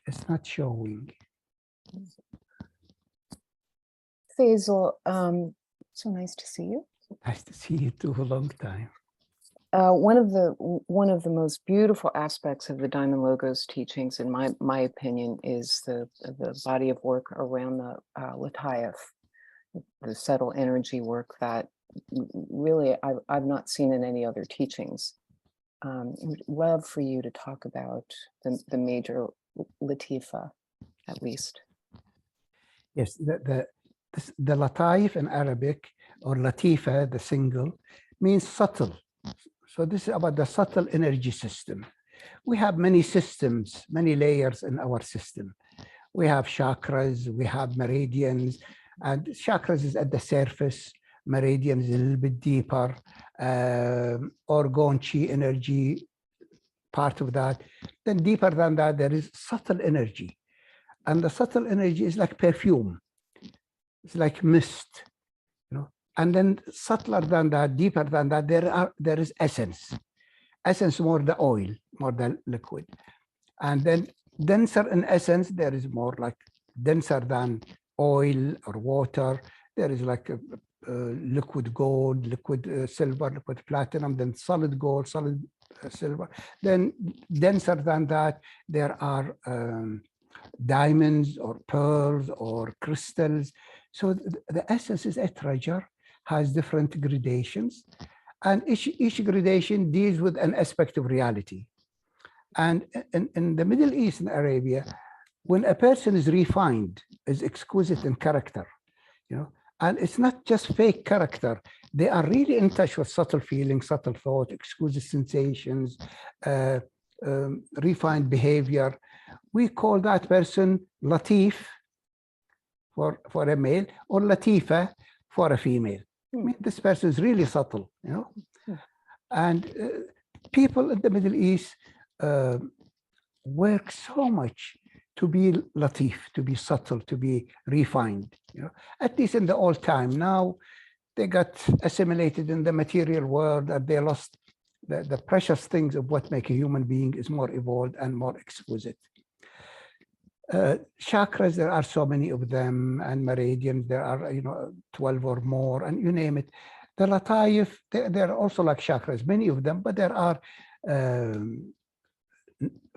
It's not showing. Faisal, so nice to see you. Nice to see you too, a long time. One of the most beautiful aspects of the Diamond Logos teachings, in my opinion, is the body of work around the Lataif, the subtle energy work that really I've not seen in any other teachings. I would love for you to talk about the major Latifa, at least. Yes, the Lataif in Arabic, or Latifa, the single, means subtle. So this is about the subtle energy system. We have many systems, many layers in our system. We have chakras, we have meridians, and chakras is at the surface, meridians is a little bit deeper, orgone chi energy, part of that. Then deeper than that, there is subtle energy. And the subtle energy is like perfume. It's like mist, you know. And then subtler than that, deeper than that, there is essence. Essence more the oil, more the liquid. And then denser in essence, there is more like denser than oil or water. There is like a liquid gold, liquid silver, liquid platinum, then solid gold, solid silver. Then denser than that, there are diamonds or pearls or crystals. So the essence is a treasure, has different gradations, and each gradation deals with an aspect of reality. And in the Middle East and Arabia, when a person is refined, is exquisite in character, you know, and it's not just fake character, they are really in touch with subtle feelings, subtle thought, exquisite sensations, refined behavior. We call that person Latif for a male, or Latifa for a female. I mean, this person is really subtle, you know. And people in the Middle East work so much to be Latif, to be subtle, to be refined, you know, at least in the old time. Now they got assimilated in the material world, that they lost the precious things of what make a human being is more evolved and more exquisite. Chakras, there are so many of them, and meridians, there are, you know, 12 or more, and you name it. The Lataif, there are also like chakras, many of them, but there are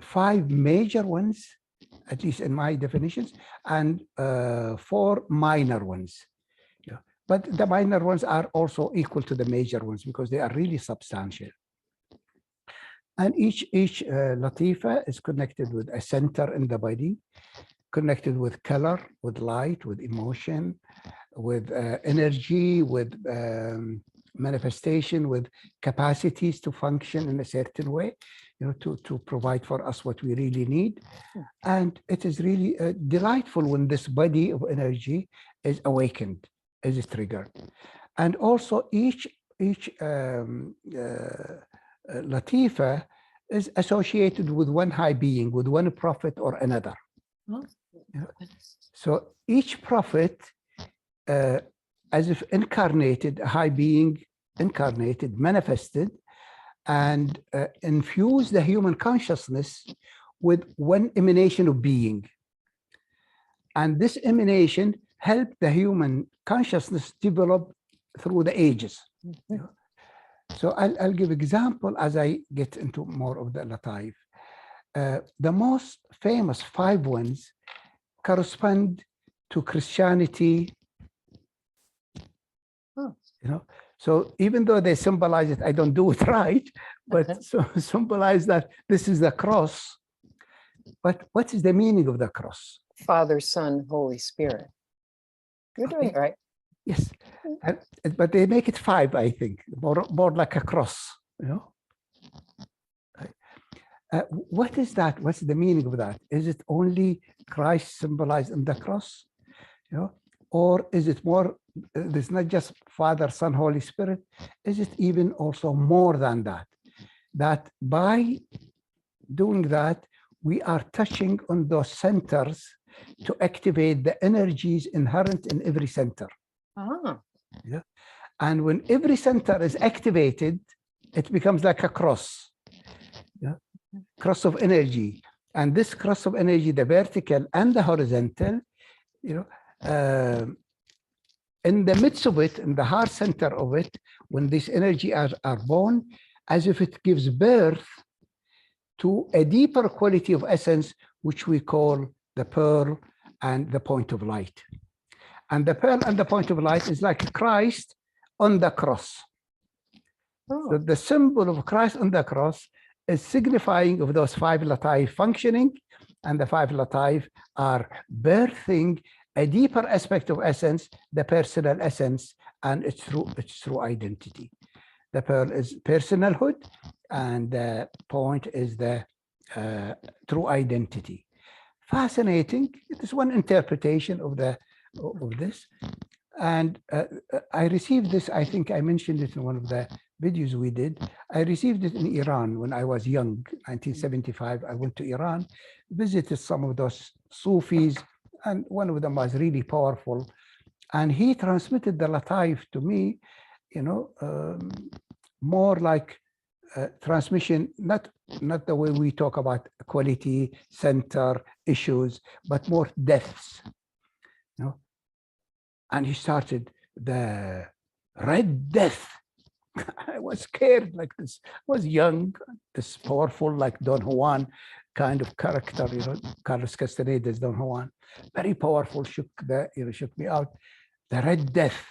5 major ones, at least in my definitions, and 4 minor ones. Yeah. But the minor ones are also equal to the major ones because they are really substantial. And each Latifa is connected with a center in the body, connected with color, with light, with emotion, with energy, with manifestation, with capacities to function in a certain way, you know, to provide for us what we really need. And it is really delightful when this body of energy is awakened, is triggered. And also each Latifa is associated with one high being, with one prophet or another. Oh, yeah. So each prophet, as if incarnated, a high being incarnated, manifested, and infused the human consciousness with one emanation of being. And this emanation helped the human consciousness develop through the ages. You know? So I'll give example as I get into more of the Lataif. The most famous 5 ones correspond to Christianity. Oh. You know, so even though they symbolize it, I don't do it right, but so symbolize that this is the cross. But what is the meaning of the cross? Father, Son, Holy Spirit. You're doing it right. Yes, but they make it 5, I think, more like a cross, you know. What is that? What's the meaning of that? Is it only Christ symbolized in the cross, you know, or is it more? There's not just Father, Son, Holy Spirit. Is it even also more than that? That by doing that, we are touching on those centers to activate the energies inherent in every center. Ah. Yeah. And when every center is activated, it becomes like a cross. Yeah. Cross of energy. And this cross of energy, the vertical and the horizontal, you know, in the midst of it, in the heart center of it, when this energy are born, as if it gives birth to a deeper quality of essence, which we call the pearl and the point of light. And the pearl and the point of light is like Christ on the cross. So the symbol of Christ on the cross is signifying of those 5 Lataif functioning, and the 5 Lataif are birthing a deeper aspect of essence, the personal essence, and its true identity. The pearl is personalhood, and the point is the true identity. Fascinating. It is one interpretation of this. And I received this, I think I mentioned it in one of the videos we did. I received it in Iran when I was young, 1975. I went to Iran, visited some of those Sufis, and one of them was really powerful. And he transmitted the Lataif to me, you know, more like transmission, not the way we talk about quality, center, issues, but more depths, you know. And he started the Red Death. I was scared like this. I was young, this powerful, like Don Juan kind of character, you know, Carlos Castaneda's Don Juan. Very powerful, shook me out. The Red Death,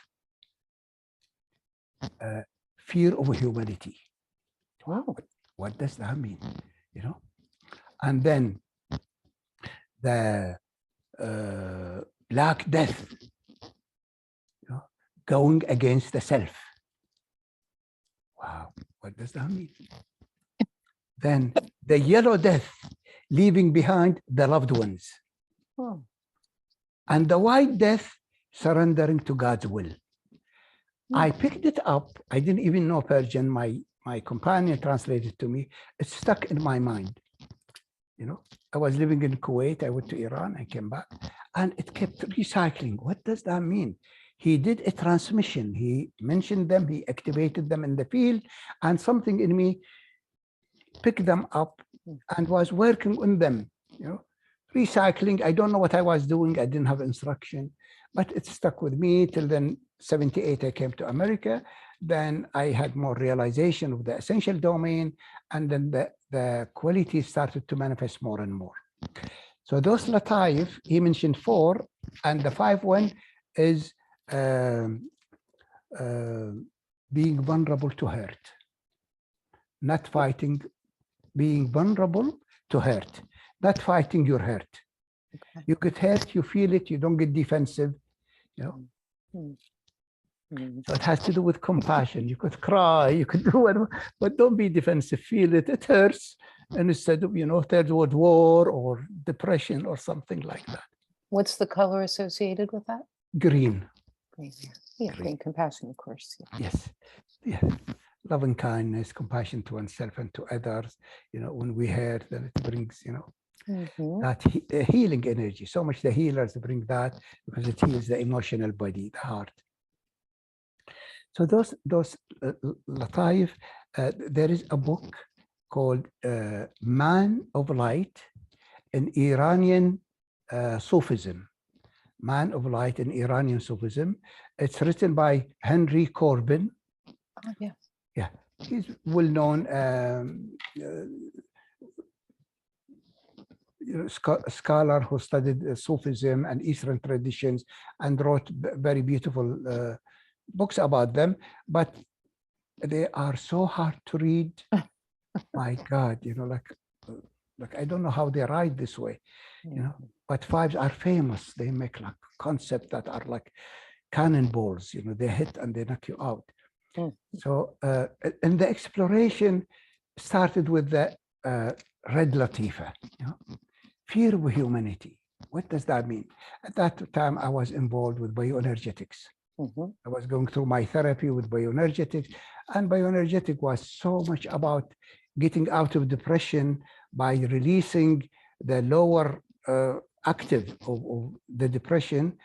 fear of humanity. Wow, what does that mean? You know? And then the Black Death, going against the self. Wow, what does that mean? Then the Yellow Death, leaving behind the loved ones. Oh. And the White Death, surrendering to God's will. I picked it up. I didn't even know Persian. My companion translated to me. It stuck in my mind. You know, I was living in Kuwait. I went to Iran. I came back, and it kept recycling. What does that mean? He did a transmission. He mentioned them. He activated them in the field, and something in me picked them up and was working on them. You know, recycling. I don't know what I was doing. I didn't have instruction, but it stuck with me till then. 78, I came to America. Then I had more realization of the essential domain, and then the quality started to manifest more and more. So those Lataif, he mentioned 4, and the 5th one is being vulnerable to hurt, not fighting, being vulnerable to hurt, not fighting your hurt. Okay. You get hurt, you feel it, you don't get defensive, you know. So it has to do with compassion. You could cry, you could do whatever, but don't be defensive. Feel it, it hurts. And instead of, you know, third world war or depression or something like that. What's the color associated with that? Green. Green, yeah, green compassion, of course. Yeah. Yes, yes. Loving kindness, compassion to oneself and to others. You know, when we hurt, then it brings, you know, that healing energy. So much the healers bring that because it heals the emotional body, the heart. So those Lataif, there is a book called Man of Light in Iranian Sufism. Man of Light in Iranian Sufism. It's written by Henry Corbin. Oh, yes. Yeah, he's well-known scholar who studied Sufism and Eastern traditions and wrote very beautiful books about them, but they are so hard to read. My God, you know, like I don't know how they write this way, you know, but 5s are famous. They make like concepts that are like cannonballs, you know, they hit and they knock you out. So, and the exploration started with the Red Latifa, you know, fear of humanity. What does that mean? At that time, I was involved with bioenergetics. I was going through my therapy with bioenergetics, and bioenergetic was so much about getting out of depression by releasing the lower active of the depression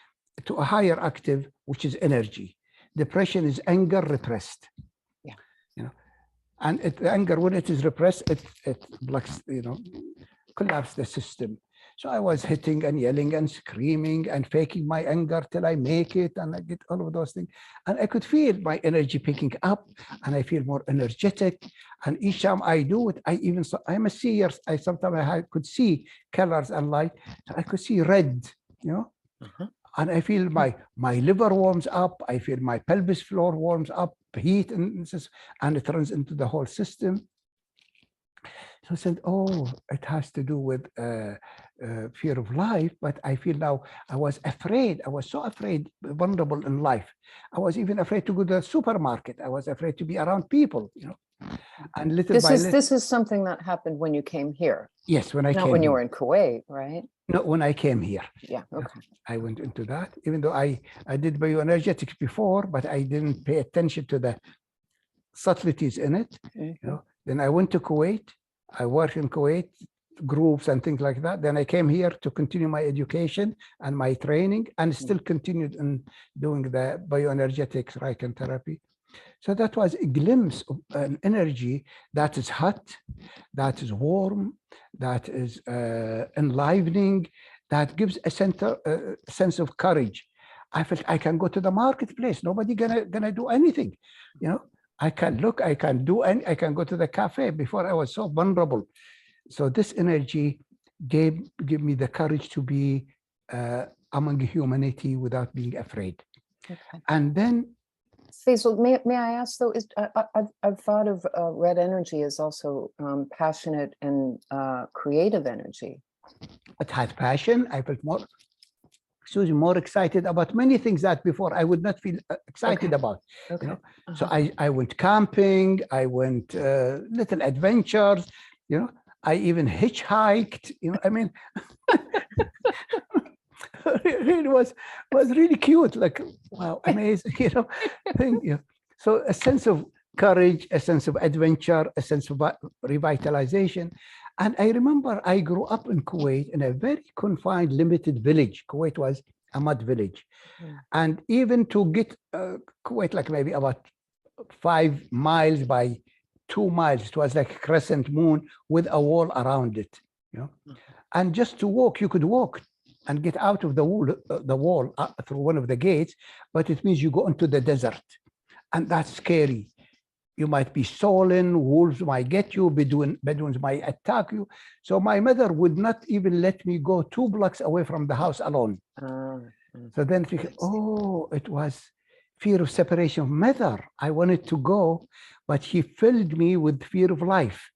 to a higher active, which is energy. Depression is anger repressed. Yeah, you know, and the anger, when it is repressed, it blocks, you know, collapse the system. So I was hitting and yelling and screaming and faking my anger till I make it, and I get all of those things. And I could feel my energy picking up, and I feel more energetic. And each time I do it, I'm a seer. I sometimes I could see colors and light. So I could see red, you know. And I feel my liver warms up. I feel my pelvis floor warms up, heat, and it runs into the whole system. So I said, oh, it has to do with fear of life. But I feel now I was afraid. I was so afraid, vulnerable in life. I was even afraid to go to the supermarket. I was afraid to be around people, you know. And little by little. This is something that happened when you came here. Yes, when I came. Not when you were in Kuwait, right? No, when I came here. Yeah, okay. I went into that, even though I did bioenergetics before, but I didn't pay attention to the subtleties in it. You know. Then I went to Kuwait. I worked in Kuwait, groups and things like that. Then I came here to continue my education and my training, and still continued in doing the bioenergetics, Reiki therapy. So that was a glimpse of an energy that is hot, that is warm, that is enlivening, that gives a sense of courage. I felt I can go to the marketplace. Nobody gonna do anything, you know. I can look, I can do, and I can go to the cafe. Before I was so vulnerable. So this energy gave me the courage to be among humanity without being afraid. Okay. And then, Faisal, may I ask though? I've thought of red energy as also passionate and creative energy. it had passion. I felt more excited about many things that before I would not feel excited about. Okay. You know? So I went camping, I went little adventures, you know, I even hitchhiked, you know, I mean, it was really cute, like, wow, amazing, you know, thank you. So a sense of courage, a sense of adventure, a sense of revitalization. And I remember I grew up in Kuwait in a very confined, limited village. Kuwait was a mud village. And even to get Kuwait, like maybe about 5 miles by 2 miles, it was like a crescent moon with a wall around it, you know. And just to walk, you could walk and get out of the wall through one of the gates, but it means you go into the desert. And that's scary. You might be stolen, wolves might get you, Bedouins might attack you. So my mother would not even let me go 2 blocks away from the house alone. So then, it was fear of separation of mother. I wanted to go, but she filled me with fear of life.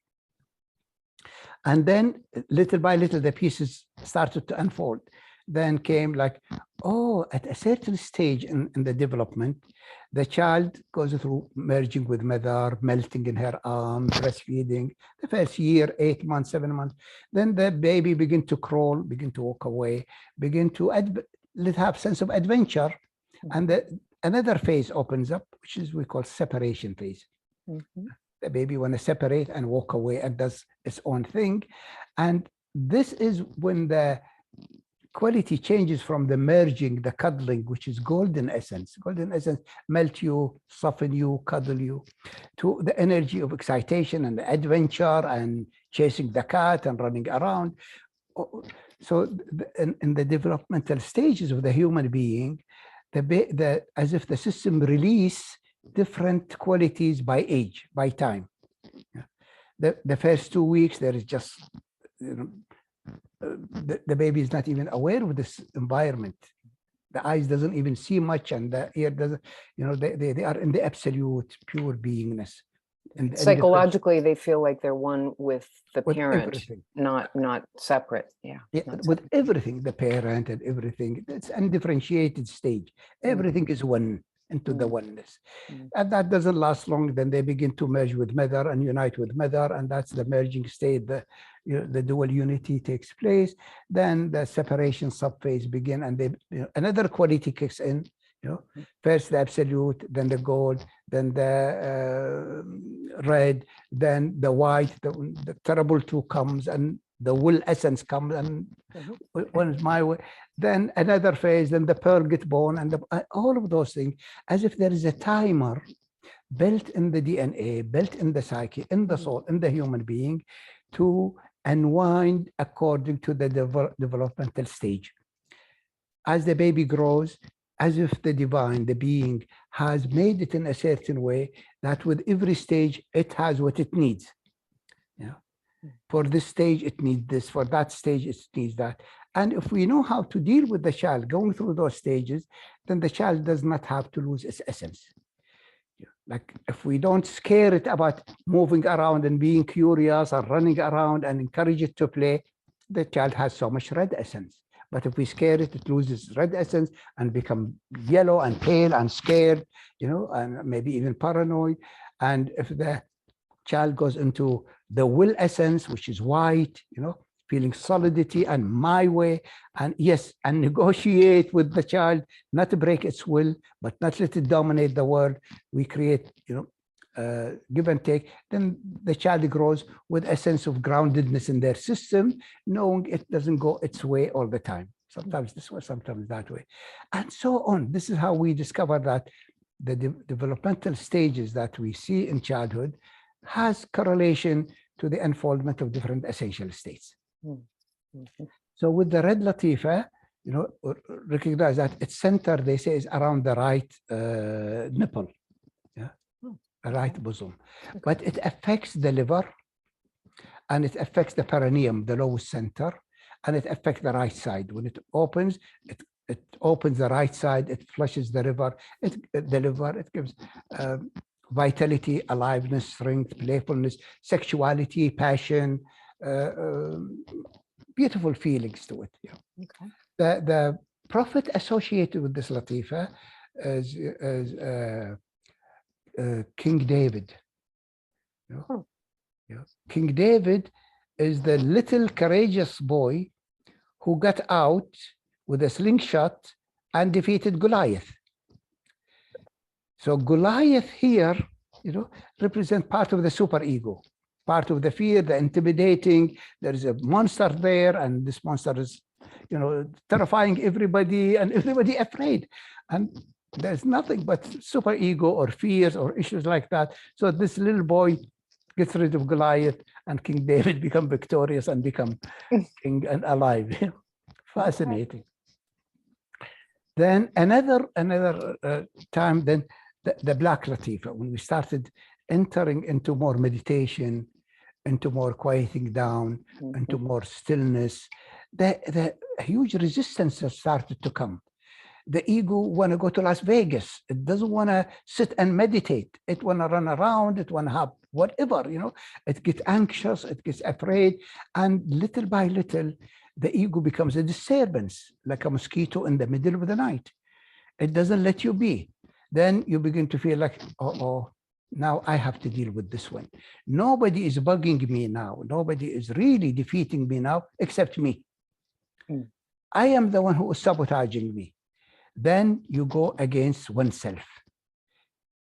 And then little by little, the pieces started to unfold. Then came like, at a certain stage in the development, the child goes through merging with mother, melting in her arms, breastfeeding. The first year, 8 months, 7 months. Then the baby begin to crawl, begin to walk away, begin to have sense of adventure. And another phase opens up, which is we call separation phase. The baby want to separate and walk away and does its own thing. And this is when the quality changes from the merging, the cuddling, which is golden essence. Golden essence melt you, soften you, cuddle you, to the energy of excitation and adventure and chasing the cat and running around. So in the developmental stages of the human being, as if the system release different qualities by age, by time. The first 2 weeks, there is just, you know, the baby is not even aware of this environment. The eyes doesn't even see much, and the ear doesn't, you know, they are in the absolute pure beingness. And psychologically, they feel like they're one with the parent, everything. not separate. Yeah, with everything, the parent and everything. It's undifferentiated stage. Everything is one into the oneness. And that doesn't last long. Then they begin to merge with mother and unite with mother, and that's the merging state. The dual unity takes place. Then the separation subphase begin, and another quality kicks in. You know, first the absolute, then the gold, then the red, then the white. The terrible two comes, and the will essence comes, and one is my way. Then another phase, then the pearl get born, and all of those things, as if there is a timer built in the DNA, built in the psyche, in the soul, in the human being, to unwind according to the developmental stage. As the baby grows, as if the divine, the being, has made it in a certain way that with every stage, it has what it needs. Yeah. For this stage, it needs this. For that stage, it needs that. And if we know how to deal with the child going through those stages, then the child does not have to lose its essence. Like if we don't scare it about moving around and being curious or running around and encourage it to play, the child has so much red essence. But if we scare it, it loses red essence and become yellow and pale and scared, and maybe even paranoid. And if the child goes into the will essence, which is white, feeling solidity and my way, and yes, and negotiate with the child, not to break its will, but not let it dominate the world. We create, give and take. Then the child grows with a sense of groundedness in their system, knowing it doesn't go its way all the time. Sometimes this way, sometimes that way, and so on. This is how we discover that the developmental stages that we see in childhood has correlation to the unfoldment of different essential states. So with the red Latifa, recognize that its center, they say, is around the right nipple, right bosom. But it affects the liver, and it affects the perineum, the lowest center, and it affects the right side. When it opens, it opens the right side, it flushes the liver, it gives vitality, aliveness, strength, playfulness, sexuality, passion, beautiful feelings to it. Okay. The prophet associated with this Latifa is King David. King David is the little courageous boy who got out with a slingshot and defeated Goliath. So Goliath here, represent part of the superego, part of the fear, the intimidating. There is a monster there, and this monster is, terrifying everybody, and everybody afraid. And there's nothing but superego or fears or issues like that. So this little boy gets rid of Goliath, and King David become victorious and become king and alive. Fascinating. Then another time, then the black Latifa, when we started entering into more meditation, into more quieting down, into more stillness, the huge resistance has started to come. The ego want to go to Las Vegas. It doesn't want to sit and meditate. It want to run around. It want to have whatever, It gets anxious. It gets afraid. And little by little, the ego becomes a disturbance, like a mosquito in the middle of the night. It doesn't let you be. Then you begin to feel like, oh, now I have to deal with this one. Nobody is bugging me now. Nobody is really defeating me now, except me. I am the one who is sabotaging me. Then you go against oneself.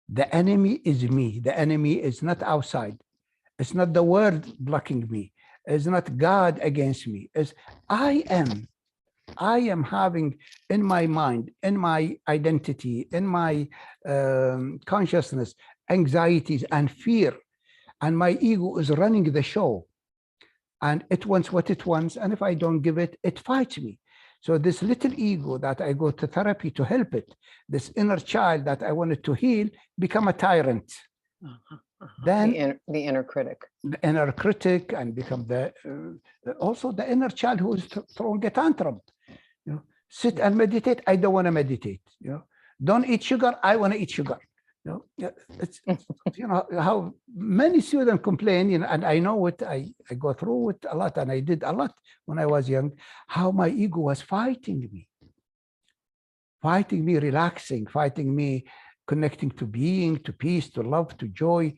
The enemy is me. The enemy is not outside. It's not the world blocking me. It's not God against me. It's I am having in my mind, in my identity, in my consciousness, anxieties and fear. And my ego is running the show. And it wants what it wants. And if I don't give it, it fights me. So this little ego that I go to therapy to help it, this inner child that I wanted to heal, become a tyrant. Then the inner critic. The inner critic, and become also the inner child who is throwing a tantrum. Sit and meditate. I don't want to meditate. Don't eat sugar. I want to eat sugar. It's how many students complain, and I know it. I go through it a lot, and I did a lot when I was young. How my ego was fighting me, relaxing, fighting me, connecting to being, to peace, to love, to joy.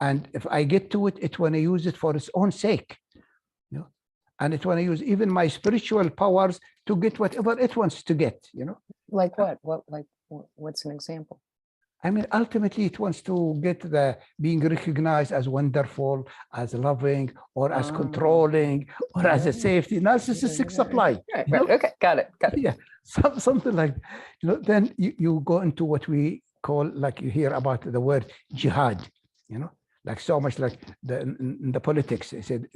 And if I get to it, it want to use it for its own sake. And it want to use even my spiritual powers to get whatever it wants to get. Like what? What's an example? I mean, ultimately, it wants to get the being recognized as wonderful, as loving, or as controlling, or as a safety. Narcissistic supply. Right. Okay, got it. Yeah, something like, then you go into what we call, like you hear about the word jihad, like so much like in the politics. They said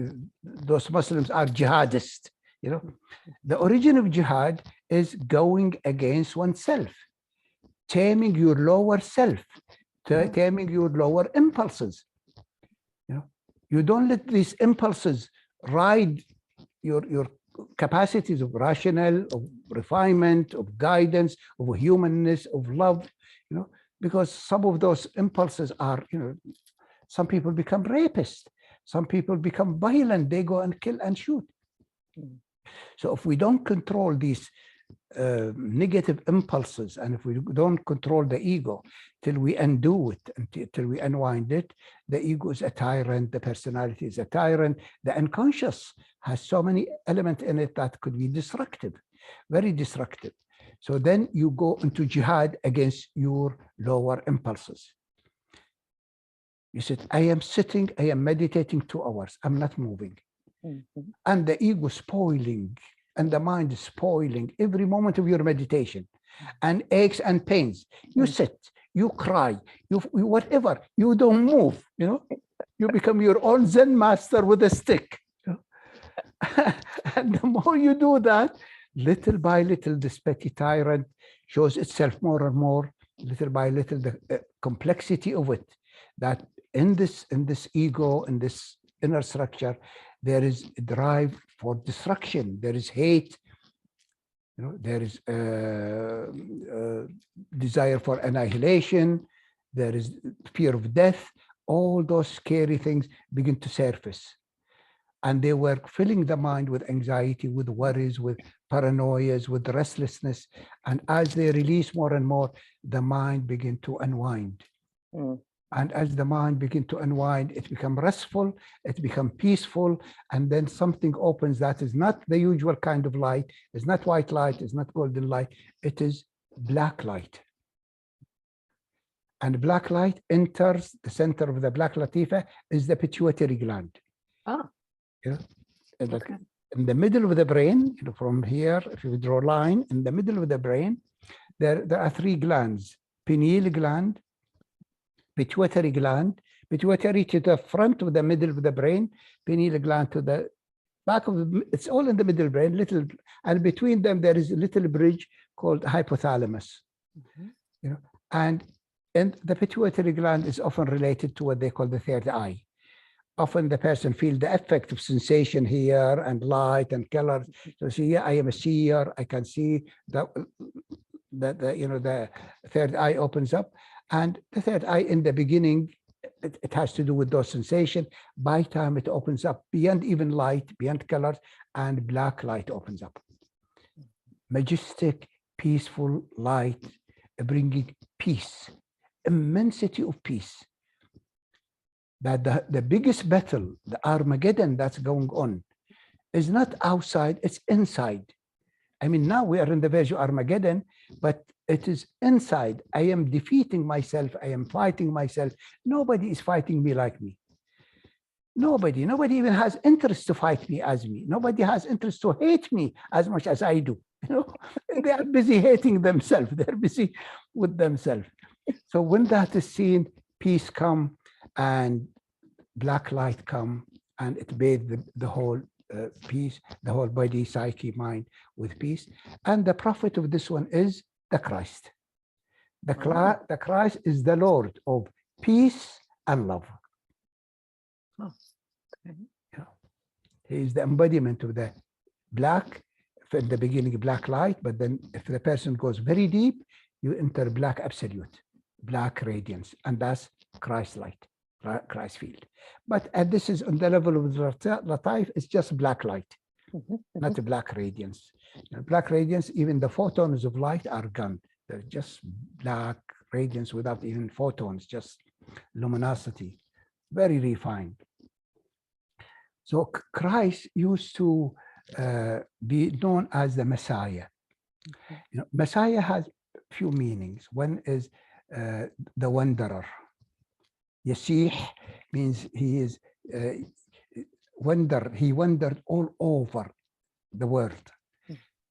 those Muslims are jihadists. You know, the origin of jihad is going against oneself, taming your lower self, taming your lower impulses. You know, you don't let these impulses ride your capacities of rational, of refinement, of guidance, of humanness, of love. You know, because some of those impulses are, you know, some people become rapists, some people become violent, they go and kill and shoot. So if we don't control these negative impulses, and if we don't control the ego till we undo it, till we unwind it, the ego is a tyrant, the personality is a tyrant, the unconscious has so many elements in it that could be destructive, very destructive. So then you go into jihad against your lower impulses. You said, I am sitting, I am meditating 2 hours, I'm not moving. And the ego spoiling, and the mind is spoiling every moment of your meditation, and aches and pains. You sit, you cry, you whatever, you don't move, you know, you become your own Zen master with a stick. You know? And the more you do that, little by little, this petty tyrant shows itself more and more, little by little, the complexity of it, that in this ego, in this inner structure, there is a drive for destruction, there is hate, you know, there is desire for annihilation, there is fear of death. All those scary things begin to surface, and they were filling the mind with anxiety, with worries, with paranoias, with restlessness. And as they release more and more, the mind begin to unwind. And as the mind begins to unwind, it becomes restful, it becomes peaceful, and then something opens that is not the usual kind of light. It's not white light, it's not golden light, it is black light. And black light enters the center of the black Latifa is the pituitary gland. Oh. Yeah. Okay. In the middle of the brain, you know, from here, if you draw a line, in the middle of the brain, there are 3 glands: pineal gland, pituitary gland, pituitary to the front of the middle of the brain, pineal gland to the back of the, it's all in the middle brain, little, and between them there is a little bridge called hypothalamus. You know, and the pituitary gland is often related to what they call the third eye. Often the person feels the effect of sensation here and light and color. So see, I am a seer, I can see that you know, the third eye opens up. And the third eye in the beginning, it has to do with those sensations. By time it opens up beyond even light, beyond colors, and black light opens up. Majestic, peaceful light, bringing peace, immensity of peace. That the biggest battle, the Armageddon that's going on, is not outside, it's inside. I mean, now we are in the verge of Armageddon, but it is inside. I am defeating myself. I am fighting myself. Nobody is fighting me like me. Nobody even has interest to fight me as me. Nobody has interest to hate me as much as I do. You know, they are busy hating themselves. They're busy with themselves. So when that is seen, peace come and black light come, and it bathes the whole peace, the whole body, psyche, mind with peace. And the prophet of this one is the Christ. The Christ is the Lord of peace and love. Oh, okay. Yeah. He is the embodiment of the black, in the beginning black light, but then if the person goes very deep, you enter black absolute, black radiance, and that's Christ light, Christ field. But this is on the level of Lataif, it's just black light, not a black radiance. Black radiance, even the photons of light are gone. They're just black radiance without even photons, just luminosity, very refined. So Christ used to be known as the Messiah. You know, Messiah has few meanings. One is the wanderer. Yasih means he is he wandered all over the world.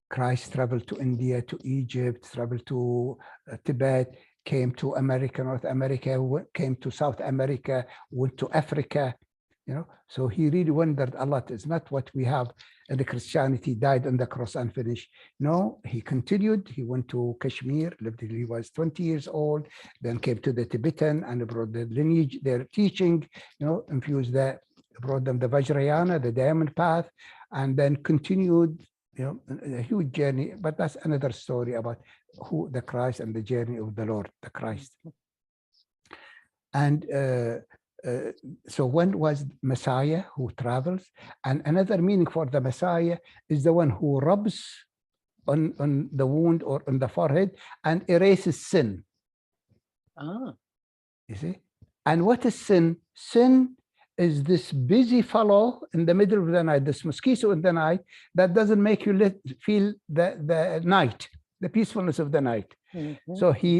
Christ traveled to India, to Egypt, traveled to Tibet, came to America, North America, came to South America, went to Africa, you know. So he really wondered a lot. It's not what we have in the Christianity, died on the cross and finished. No, he continued. He went to Kashmir, lived till he was 20 years old, then came to the Tibetan and brought the lineage, their teaching, you know, infused that, brought them the Vajrayana, the Diamond Path, and then continued, you know, a huge journey. But that's another story about who the Christ and the journey of the Lord, the Christ. And so one was Messiah who travels, and another meaning for the Messiah is the one who rubs on the wound or on the forehead and erases sin. Ah. You see? And what is sin? Sin is this busy fellow in the middle of the night, this mosquito in the night that doesn't make you feel the night, the peacefulness of the night. Mm-hmm. So he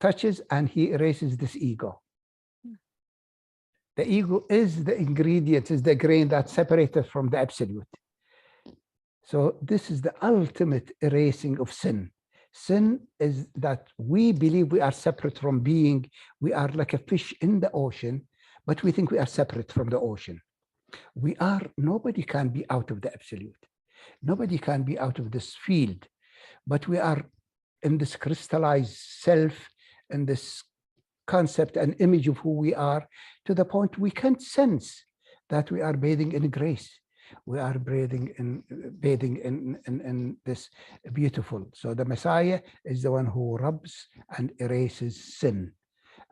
touches and he erases this ego. The ego is the ingredient, is the grain that's separated from the absolute. So this is the ultimate erasing of sin. Sin is that we believe we are separate from being. We are like a fish in the ocean, but we think we are separate from the ocean. We are, nobody can be out of the absolute. Nobody can be out of this field, but we are in this crystallized self, in this concept and image of who we are, to the point we can't sense that we are bathing in grace. We are bathing in this beautiful. So the Messiah is the one who rubs and erases sin.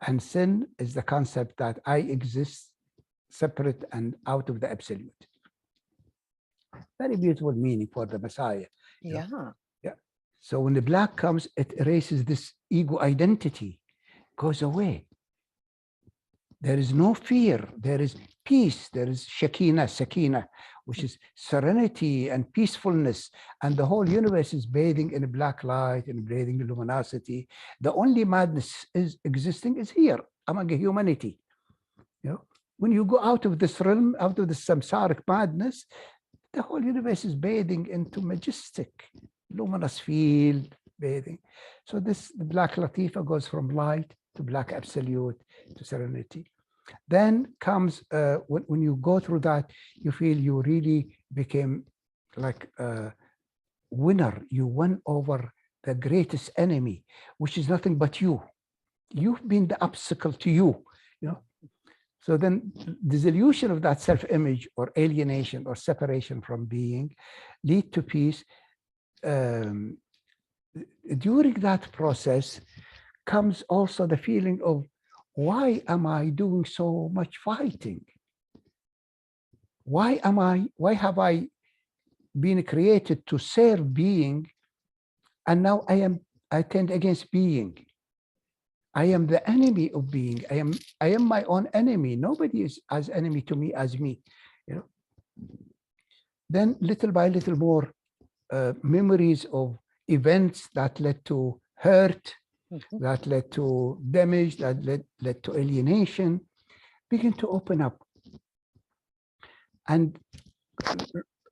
And sin is the concept that I exist separate and out of the absolute. Very beautiful meaning for the Messiah. Yeah. Yeah. So when the black comes, it erases this ego identity, goes away. There is no fear. There is peace. There is sakina, which is serenity and peacefulness. And the whole universe is bathing in black light and bathing in luminosity. The only madness is existing is here among humanity. You know, when you go out of this realm, out of the samsaric madness, the whole universe is bathing into majestic, luminous field bathing. So the black Latifa goes from light to black absolute to serenity. Then comes when you go through that, you feel you really became like a winner. You won over the greatest enemy, which is nothing but you. You've been the obstacle to you, you know. So then dissolution of that self-image or alienation or separation from being lead to peace. During that process comes also the feeling of, why am I doing so much fighting? Why have I been created to serve being, and now I tend against being? I am the enemy of being. I am my own enemy. Nobody is as enemy to me as me, you know. Then little by little more memories of events that led to hurt, that led to damage, that led to alienation, begin to open up. And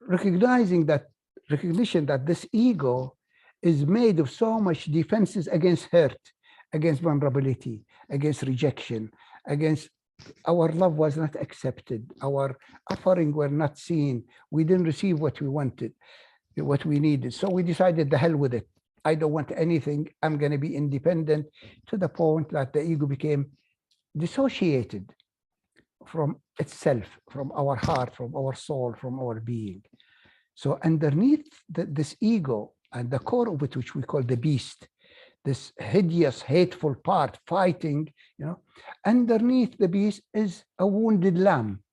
recognition that this ego is made of so much defenses against hurt, against vulnerability, against rejection, against our love was not accepted, our offering were not seen, we didn't receive what we wanted, what we needed. So we decided, the hell with it. I don't want anything. I'm going to be independent, to the point that the ego became dissociated from itself, from our heart, from our soul, from our being. So underneath this ego and the core of it, which we call the beast, this hideous, hateful part fighting, you know, underneath the beast is a wounded lamb.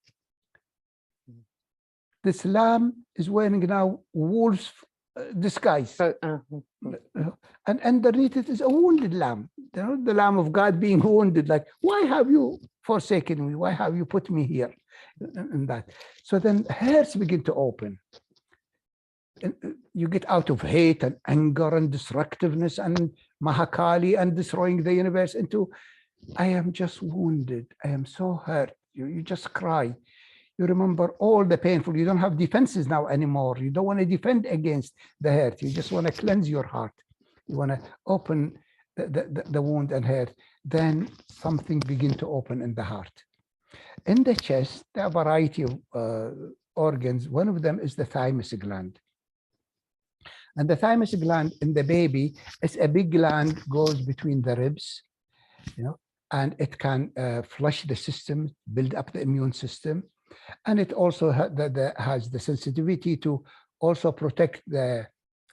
This lamb is wearing now wolf's disguise. And underneath it is a wounded lamb, you know, the Lamb of God being wounded, like, why have you forsaken me? Why have you put me here? And that. So then hearts begin to open. And you get out of hate and anger and destructiveness and Mahakali and destroying the universe into, I am just wounded. I am so hurt. You just cry. You remember all the painful. You don't have defenses now anymore. You don't want to defend against the hurt. You just want to cleanse your heart. You want to open the wound and hurt, then something begin to open in the heart. In the chest, there are a variety of organs. One of them is the thymus gland. And the thymus gland in the baby is a big gland, goes between the ribs, and it can flush the system, build up the immune system. And it also has the sensitivity to also protect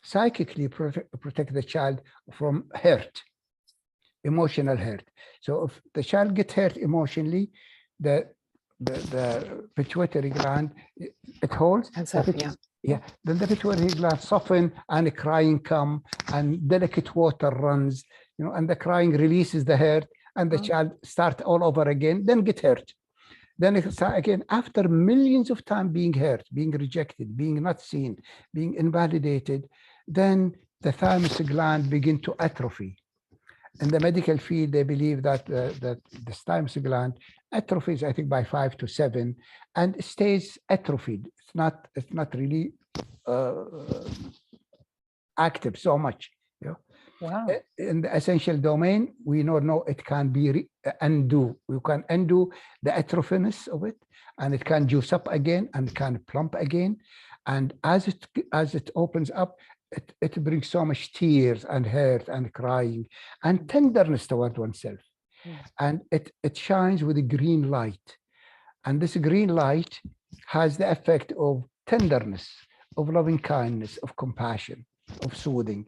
psychically protect the child from hurt, emotional hurt. So if the child gets hurt emotionally, the pituitary gland, it holds. Yeah, then the pituitary gland soften and crying come and delicate water runs, and the crying releases the hurt, and the child start all over again, then get hurt. Then it start again after millions of times being hurt, being rejected, being not seen, being invalidated. Then the thymus gland begin to atrophy. In the medical field, they believe that the thymus gland atrophies, I think, by 5 to 7, and stays atrophied. It's not really active so much. Wow. In the essential domain, we know it can be undo. You can undo the atrophiness of it, and it can juice up again and can plump again. And as it opens up, it brings so much tears and hurt and crying and tenderness toward oneself. And it shines with a green light. And this green light has the effect of tenderness, of loving kindness, of compassion, of soothing.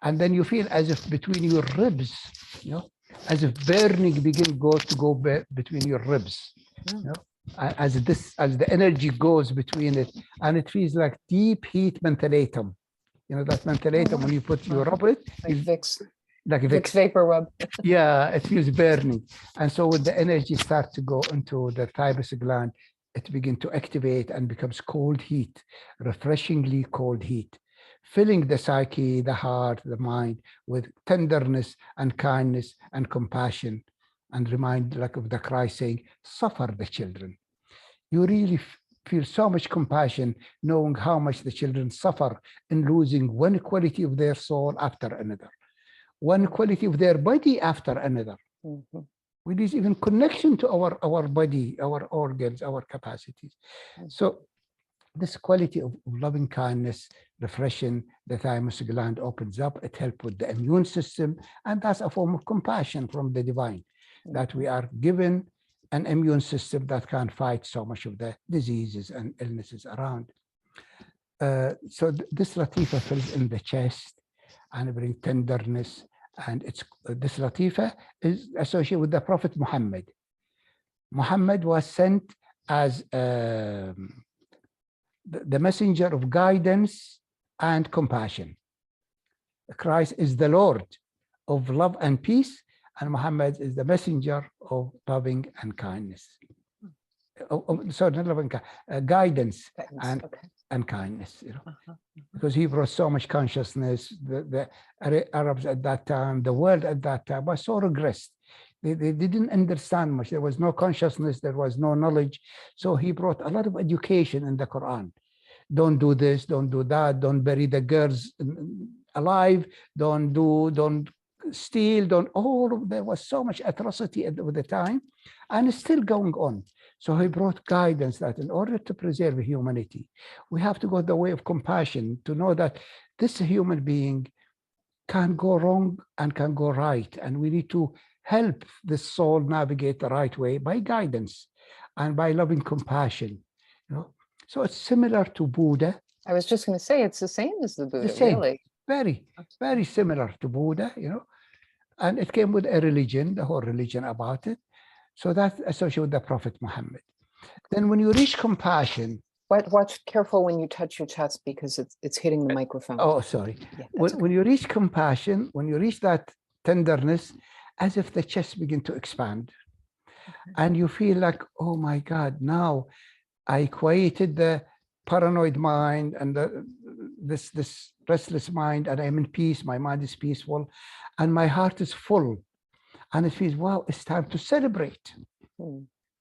And then you feel as if between your ribs, as if burning goes to go between your ribs, as the energy goes between it, and it feels like deep heat mentholatum. That mentholatum, when you rub it, like Vicks vapor rub. Yeah, it feels burning. And so when the energy starts to go into the thymus gland, it begins to activate and becomes cold heat, refreshingly cold heat, filling the psyche, the heart, the mind with tenderness and kindness and compassion, and remind like of the Christ saying, suffer the children. You really feel so much compassion knowing how much the children suffer in losing one quality of their soul after another, one quality of their body after another. We lose even connection to our body, our organs, our capacities. So this quality of loving kindness, refreshing, the thymus gland opens up, it helps with the immune system, and that's a form of compassion from the divine, that we are given an immune system that can fight so much of the diseases and illnesses around. So this Latifa fills in the chest and brings tenderness, and this Latifa is associated with the Prophet Muhammad. Muhammad was sent as the messenger of guidance and compassion. Christ is the Lord of love and peace, and Muhammad is the messenger of loving and kindness. Sorry, not loving, guidance and kindness. Because he brought so much consciousness. The Arabs at that time, the world at that time was so regressed. They didn't understand much. There was no consciousness. There was no knowledge. So he brought a lot of education in the Quran. Don't do this. Don't do that. Don't bury the girls alive. Don't steal. There was so much atrocity at the time, and it's still going on. So he brought guidance that in order to preserve humanity, we have to go the way of compassion, to know that this human being can go wrong and can go right. And we need to help the soul navigate the right way by guidance and by loving compassion. So it's similar to Buddha. I was just going to say, it's the same as the Buddha, really. Very, very similar to Buddha, and it came with a religion, the whole religion about it. So that's associated with the Prophet Muhammad. Then when you reach compassion. Watch careful when you touch your chest, because it's hitting the microphone. Oh, sorry. Yeah, when you reach compassion, when you reach that tenderness, as if the chest begins to expand. And you feel like, oh my God, now I quieted the paranoid mind and this restless mind, and I'm in peace. My mind is peaceful, and my heart is full. And it feels, wow, it's time to celebrate.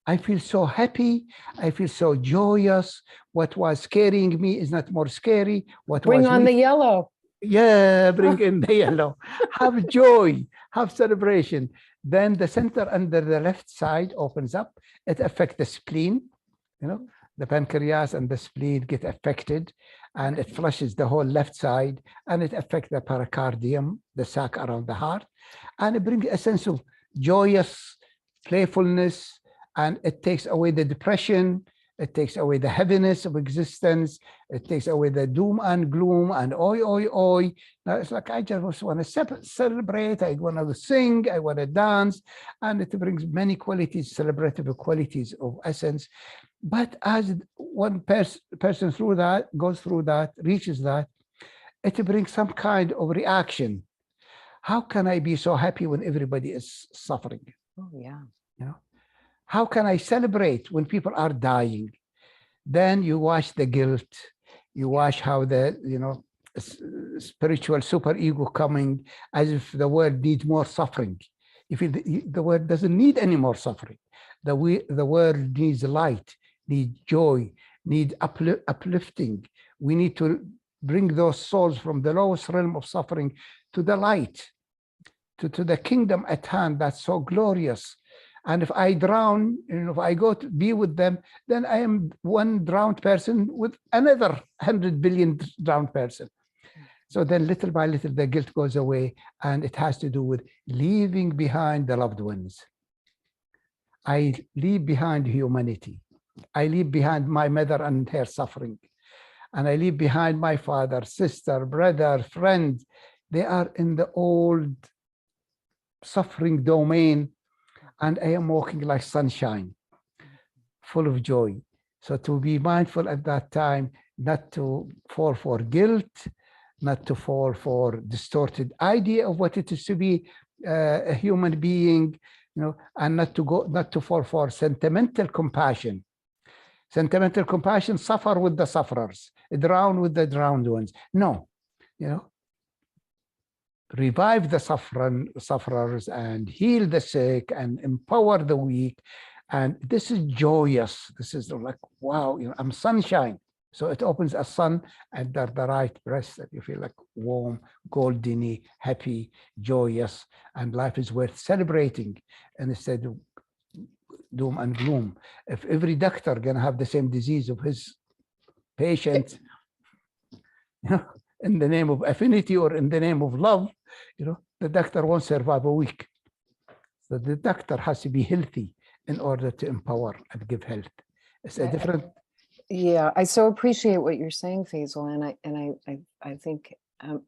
I feel so happy. I feel so joyous. What was scaring me is not more scary. Bring on the yellow. Yeah, bring in the yellow. Have joy. have celebration. Then the center under the left side opens up. It affects the spleen, the pancreas and the spleen get affected, and it flushes the whole left side, and it affects the pericardium, the sac around the heart, and it brings a sense of joyous playfulness, and it takes away the depression. It takes away the heaviness of existence. It takes away the doom and gloom and oi, oi, oi. Now it's like, I just want to celebrate. I want to sing. I want to dance. And it brings many qualities, celebrative qualities of essence. But as one person through that, goes through that, reaches that, it brings some kind of reaction. How can I be so happy when everybody is suffering? Oh, yeah. How can I celebrate when people are dying? Then you watch the guilt. You watch how the spiritual superego coming, as if the world needs more suffering. If the world doesn't need any more suffering, the world needs light, needs joy, needs uplifting. We need to bring those souls from the lowest realm of suffering to the light, to the kingdom at hand that's so glorious. And if I drown, if I go to be with them, then I am one drowned person with another 100 billion drowned person. So then little by little, the guilt goes away, and it has to do with leaving behind the loved ones. I leave behind humanity. I leave behind my mother and her suffering. And I leave behind my father, sister, brother, friend. They are in the old suffering domain. And I am walking like sunshine, full of joy. So to be mindful at that time, not to fall for guilt, not to fall for distorted idea of what it is to be a human being, and not to fall for sentimental compassion. Sentimental compassion, suffer with the sufferers, drown with the drowned ones. No, revive the sufferers and heal the sick and empower the weak. And this is joyous. This is like, wow, I'm sunshine. So it opens a sun under the right breast that you feel like warm, goldeny, happy, joyous, and life is worth celebrating. And instead of doom and gloom, if every doctor gonna have the same disease of his patient, in the name of affinity or in the name of love, the doctor won't survive a week. So the doctor has to be healthy in order to empower and give health. It's a different. Yeah, I so appreciate what you're saying, Faisal, and I think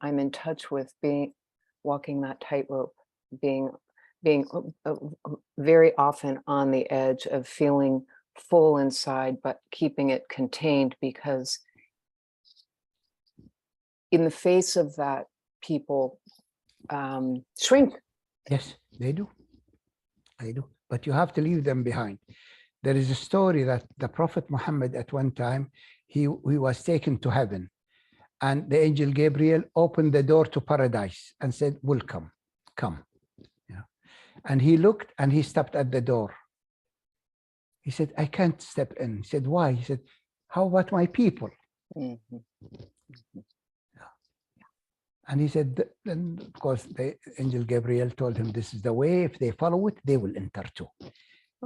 I'm in touch with walking that tightrope, being very often on the edge of feeling full inside, but keeping it contained, because in the face of that, people shrink. Yes, they do. But you have to leave them behind. There is a story that the Prophet Muhammad at one time, he was taken to heaven, and the angel Gabriel opened the door to paradise and said, welcome, come. And he looked and he stepped at the door. He said, I can't step in. He said, why? He said, how about my people? Mm-hmm. And he said, then of course, the angel Gabriel told him, this is the way. If they follow it, they will enter too.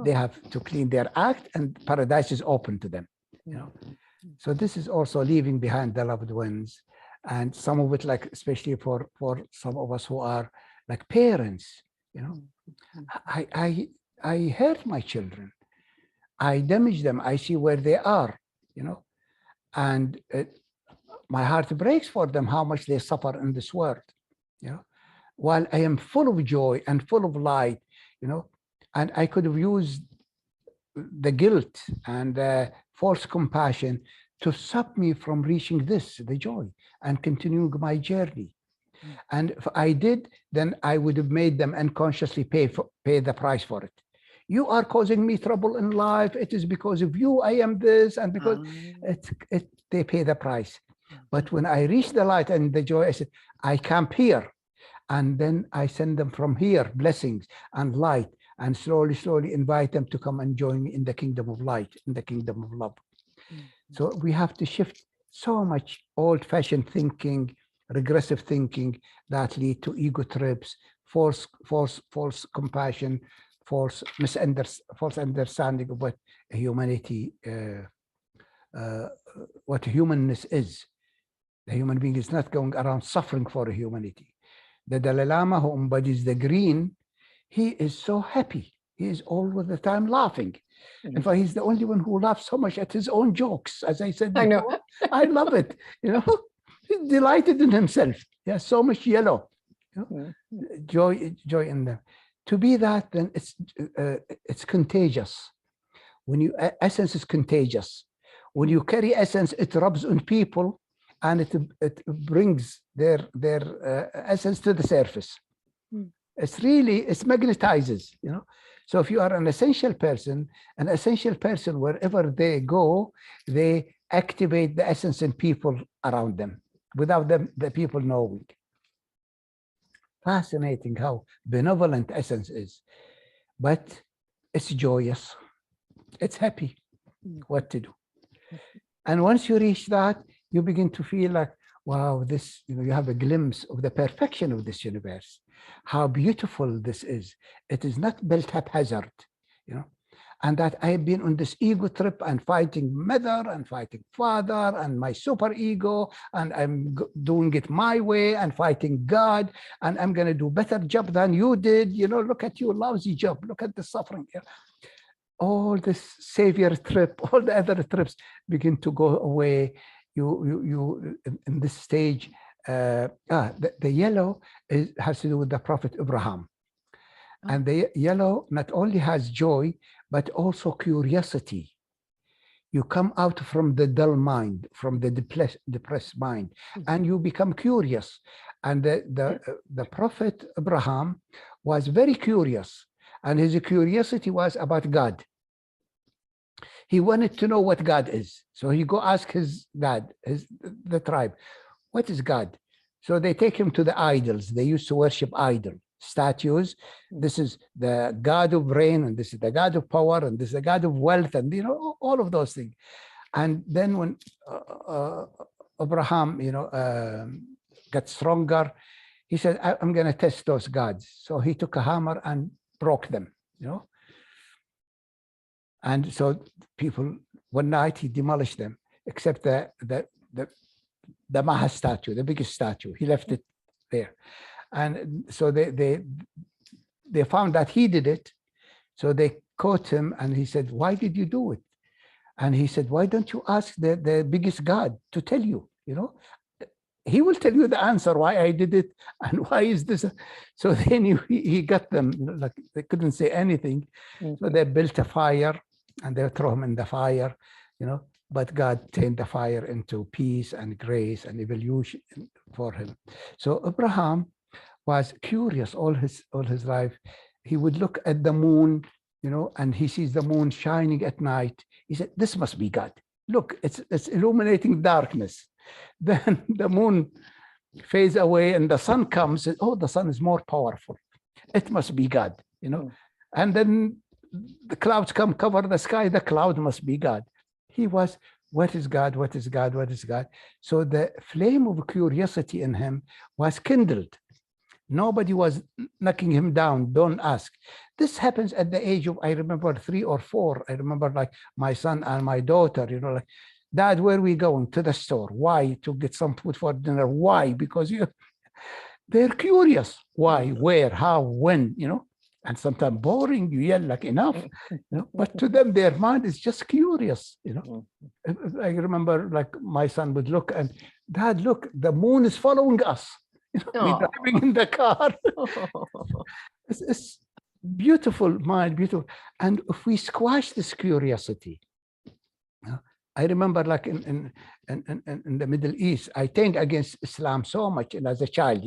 They have to clean their act, and paradise is open to them. So this is also leaving behind the loved ones, and some of it, like especially for some of us who are like parents. I hurt my children. I damage them. I see where they are. And my heart breaks for them, how much they suffer in this world. While I am full of joy and full of light, and I could have used the guilt and false compassion to stop me from reaching the joy, and continuing my journey. And if I did, then I would have made them unconsciously pay the price for it. You are causing me trouble in life. It is because of you I am this, and because they pay the price. But when I reach the light and the joy, I said, I camp here. And then I send them from here, blessings and light, and slowly invite them to come and join me in the kingdom of light, in the kingdom of love. So we have to shift so much old-fashioned thinking, regressive thinking that lead to ego trips, false compassion, false understanding of what humanity, what humanness is. The human being is not going around suffering for humanity. The Dalai Lama, who embodies the green, he is so happy. He is all the time laughing. In fact, he's the only one who laughs so much at his own jokes. As I said before, I love it. He's delighted in himself. He has so much yellow, joy in them. To be that, then it's contagious. When you essence is contagious. When you carry essence, it rubs on people, and it brings their essence to the surface. It's magnetizes, So if you are an essential person, wherever they go, they activate the essence in people around them, without the people knowing. Fascinating how benevolent essence is, but it's joyous, it's happy. What to do? And once you reach that, you begin to feel like, wow, this, you have a glimpse of the perfection of this universe, how beautiful this is. It is not built haphazard, and that I've been on this ego trip and fighting mother and fighting father and my super ego, and I'm doing it my way and fighting God, and I'm going to do better job than you did. Look at you, lousy job. Look at the suffering here. All this savior trip, all the other trips begin to go away. You in this stage, the yellow has to do with the Prophet Abraham. And the yellow not only has joy, but also curiosity. You come out from the dull mind, from the depressed mind, and you become curious. And the Prophet Abraham was very curious, and his curiosity was about God. He wanted to know what God is. So he go ask his dad, the tribe, what is God? So they take him to the idols. They used to worship statues. This is the God of rain, and this is the God of power, and this is the God of wealth, and all of those things. And then when Abraham, got stronger, he said, I'm going to test those gods. So he took a hammer and broke them, And so people, one night he demolished them, except the Maha statue, the biggest statue. He left it there. And so they found that he did it. So they caught him, and he said, why did you do it? And he said, why don't you ask the biggest God to tell you, He will tell you the answer why I did it and why is this. So then he got them, like they couldn't say anything. So they built a fire and they throw him in the fire, but God turned the fire into peace and grace and evolution for him. So Abraham was curious all his life. He would look at the moon, and he sees the moon shining at night. He said, this must be God. Look, it's illuminating darkness. Then the moon fades away and the sun comes. Oh, the sun is more powerful. It must be God, And then the clouds come, cover the sky. The cloud must be God. He was, what is God? What is God? What is God? So the flame of curiosity in him was kindled. Nobody was knocking him down. Don't ask. This happens at the age of, I remember 3 or 4. I remember like my son and my daughter, like, Dad, where are we going? To the store. Why? To get some food for dinner. Why? Because they're curious. Why, where, how, when, and sometimes boring, you yell like enough, but to them, their mind is just curious, I remember like my son would look and, Dad, look, the moon is following us. We're driving in the car. It's beautiful mind, beautiful. And if we squash this curiosity, I remember like in the Middle East, I turned against Islam so much as a child,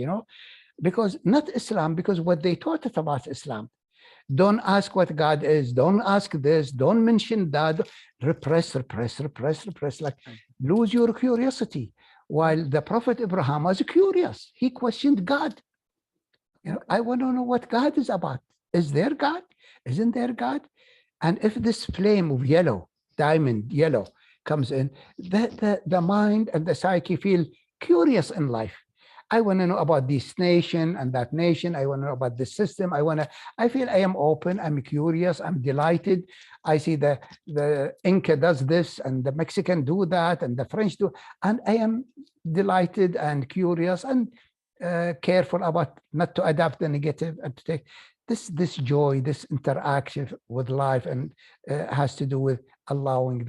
because not Islam, because what they taught us about Islam. Don't ask what God is. Don't ask this. Don't mention that. Repress, like lose your curiosity. While the Prophet Abraham was curious. He questioned God. I want to know what God is about. Is there God? Isn't there God? And if this flame of yellow, diamond yellow, comes in, the mind and the psyche feel curious in life. I want to know about this nation and that nation. I want to know about the system. I feel I am open. I'm curious. I'm delighted. I see the Inca does this and the Mexican do that and the French do. And I am delighted and curious and careful about not to adapt the negative and to take this joy, this interaction with life, and has to do with allowing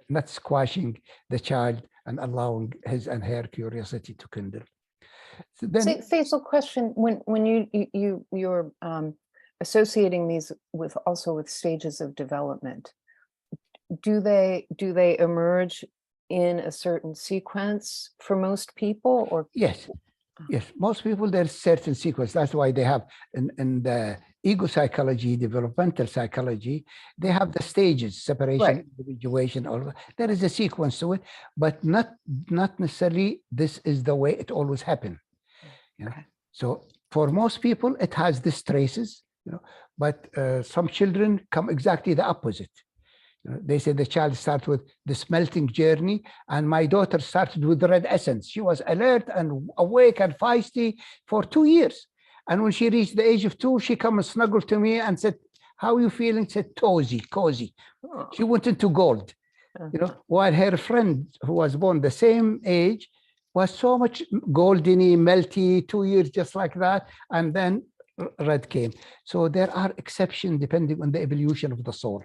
not squashing the child and allowing his and her curiosity to kindle. So then, Faisal, question: when you're associating these with stages of development, do they emerge in a certain sequence for most people, or yes, most people, there's certain sequence. That's why they have in the ego psychology, developmental psychology, they have the stages: separation, right, individuation. All there is a sequence to it, but not necessarily this is the way it always happens. You know? Okay. So for most people, it has these traces, but some children come exactly the opposite. They say the child starts with the smelting journey, and my daughter started with the red essence. She was alert and awake and feisty for 2 years. And when she reached the age of 2, she came and snuggled to me and said, "How are you feeling?" Said, cozy. Oh. She went into gold. While her friend who was born the same age was so much goldeny, melty, 2 years just like that, and then red came. So there are exceptions depending on the evolution of the soul.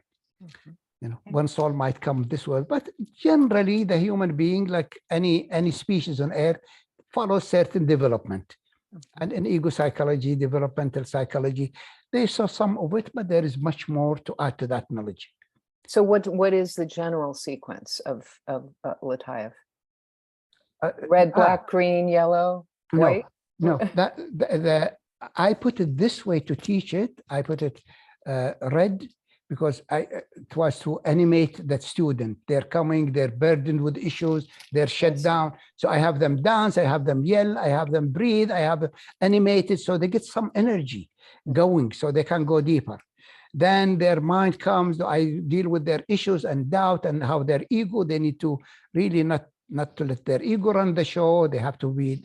One soul might come this way, but generally the human being, like any species on earth, follows certain development. And in ego psychology, developmental psychology, they saw some of it, but there is much more to add to that knowledge. So what is the general sequence of Lataif? Red, black, green, yellow, white? No. I put it this way to teach it. I put it red because it was to animate that student. They're coming, they're burdened with issues, they're shut down. So I have them dance, I have them yell, I have them breathe, I have them animated, so they get some energy going so they can go deeper. Then their mind comes, I deal with their issues and doubt and how their ego, they need to really not to let their ego run the show. They have to be,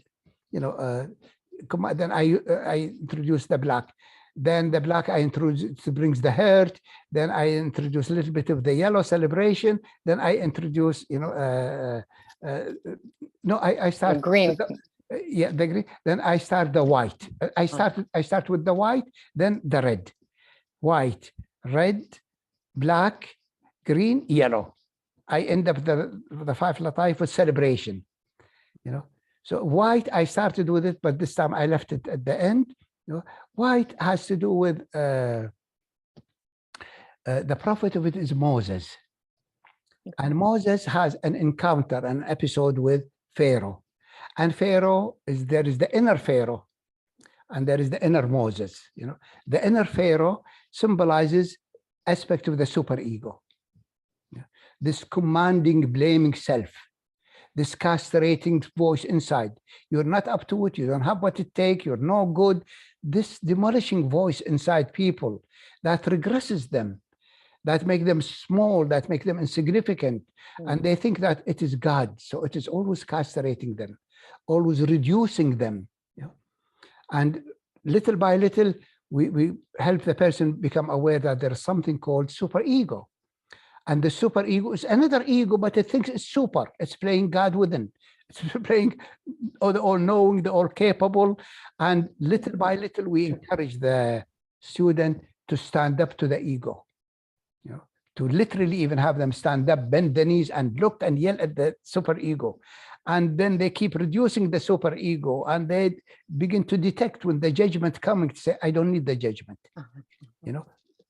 then I introduce the black. Then the black I introduce brings the hurt. Then I introduce a little bit of the yellow celebration. Then I introduce, I start green. The green. Then I start the white. I start with the white, then the red. White, red, black, green, yellow. I end up the 5 Lataif with celebration. So white, I started with it, but this time I left it at the end. White has to do with the prophet of it is Moses. And Moses has an encounter, an episode with Pharaoh. And Pharaoh there is the inner Pharaoh and there is the inner Moses. The inner Pharaoh symbolizes aspect of the superego. This commanding, blaming self, this castrating voice inside. You're not up to it. You don't have what it takes. You're no good. This demolishing voice inside people that regresses them, that make them small, that make them insignificant. And they think that it is God. So it is always castrating them, always reducing them. And little by little, we help the person become aware that there is something called superego. And the superego is another ego, but it thinks it's super. It's playing God within. It's playing the all-knowing, the all-capable. And little by little, we encourage the student to stand up to the ego. To literally even have them stand up, bend the knees, and look and yell at the superego. And then they keep reducing the superego, and they begin to detect when the judgment coming to say, I don't need the judgment.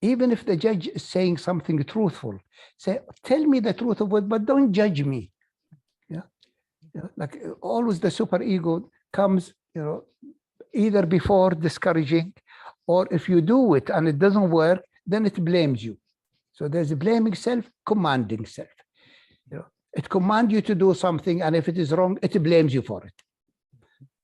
Even if the judge is saying something truthful, say, tell me the truth of it, but don't judge me. Like always the superego comes, either before discouraging, or if you do it and it doesn't work, then it blames you. So there's a blaming self, commanding self. It commands you to do something, and if it is wrong, it blames you for it.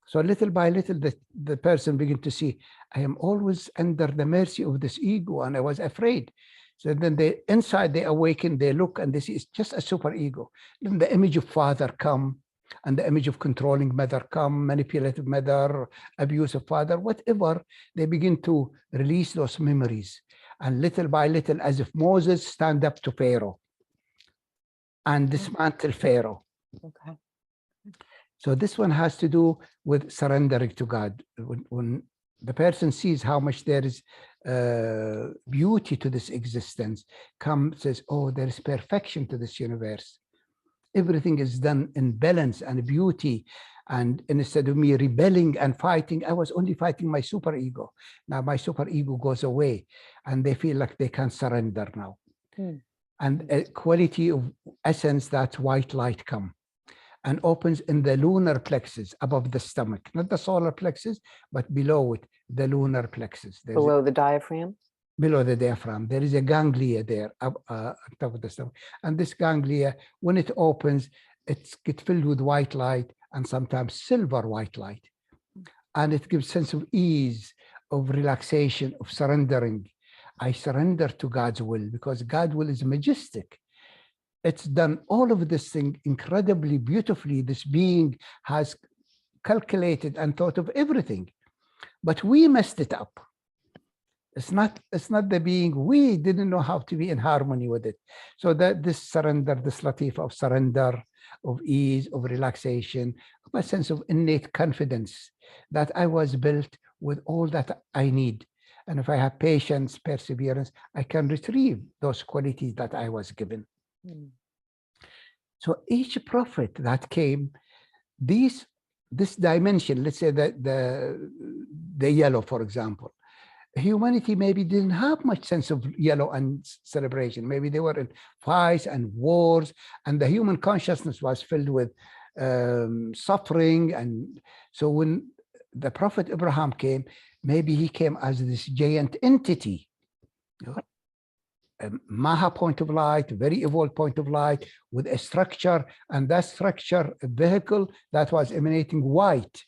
So little by little, the person begins to see, I am always under the mercy of this ego, and I was afraid. So then inside they awaken, they look, and they see it's just a superego. Then the image of Father come, and the image of controlling mother come, manipulative mother, abusive father, whatever, they begin to release those memories. And little by little, as if Moses stand up to Pharaoh and dismantle Pharaoh. Okay. So this one has to do with surrendering to God. When the person sees how much there is beauty to this existence, says, oh, there is perfection to this universe. Everything is done in balance and beauty. And instead of me rebelling and fighting, I was only fighting my superego. Now my superego goes away and they feel like they can surrender now. And a quality of essence, that white light come and opens in the lunar plexus above the stomach, not the solar plexus, but below it, the lunar plexus. Below the diaphragm? Below the diaphragm. There is a ganglia there on top of the stomach. And this ganglia, when it opens, it gets filled with white light and sometimes silver white light. And it gives sense of ease, of relaxation, of surrendering. I surrender to God's will because God's will is majestic. It's done all of this thing incredibly beautifully. This being has calculated and thought of everything, but we messed it up. It's not the being. We didn't know how to be in harmony with it. So that this surrender, this Latifa of surrender, of ease, of relaxation, of a sense of innate confidence that I was built with all that I need. And if I have patience, perseverance, I can retrieve those qualities that I was given. So each prophet that came, this dimension, let's say that the yellow, for example, humanity maybe didn't have much sense of yellow and celebration. Maybe they were in fights and wars, and the human consciousness was filled with suffering. And so when the prophet Abraham came, maybe he came as this giant entity, a Maha point of light, a very evolved point of light with a structure, and that structure, a vehicle that was emanating white